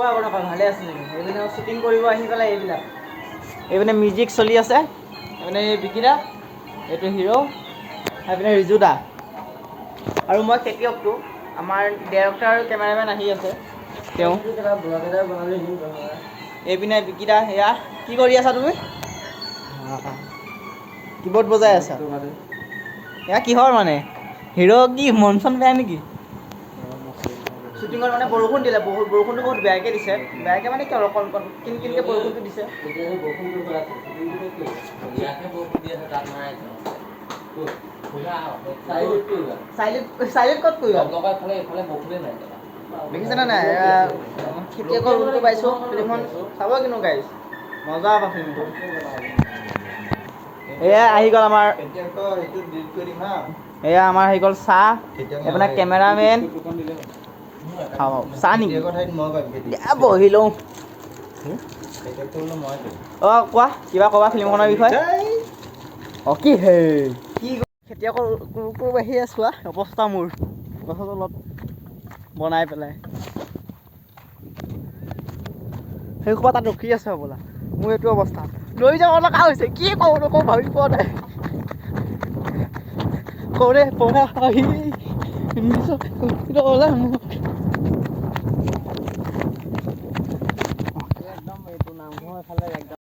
কোৱা কথা ভালে আছে নেকি? এইপিনে শ্বুটিং কৰিব আহি পেলাই এইবিলাক এইপিনে মিউজিক চলি আছে, এইপিনে বিকিদা, এইটো হিৰো, এইপিনে ৰিজু দা আৰু মই খেতিয়কটো। আমাৰ ডাইৰেক্টৰ আৰু কেমেৰামেন আহি আছে তেওঁ। এইপিনে বিকিদা, সেয়া কি কৰি আছা তুমি? কীবৰ্ড বজাই আছা? এয়া কিহৰ মানে হিৰো কি মন চন বেয়া নেকি? শ্বুটিঙত মানে বৰষুণ দিলে, বৰষুণটো বহুত বেয়াকৈ দিছে। বেয়াকৈ মানে কি আৰু অকণ কিন কিনকৈ বৰষুণটো দিছে। চাইলেণ্ট ক'ত কৰিবা? দেখিছেনে নাই? খেতিয়কৰ ৰোলটো পাইছোঁ। ফিল্মখন চাব কিন্তু গাইজ, মজা পাব ফিল্মটো। এয়া আহি গ'ল আমাৰ, এয়া আমাৰ আহি গ'ল চাহ, এইপিনে কেমেৰামেন। খাওঁ চাহ নেকি? বহি লওঁ। অঁ কোৱা, কিবা ক'বা ফিল্মখনৰ বিষয়ে? অঁ কি হে কি খেতিয়কৰ কুকুৰ বাঢ়ি চোৱা অৱস্থা মোৰ গছৰ তলত বনাই পেলাই। সেই সোপা তাত ৰখি আছে হ'বলা, মোৰ এইটো অৱস্থা। লৈ যাব লগা হৈছে, কি কৰোঁ নকওঁ ভাবি পোৱা নাই। কৰে পৰা আহি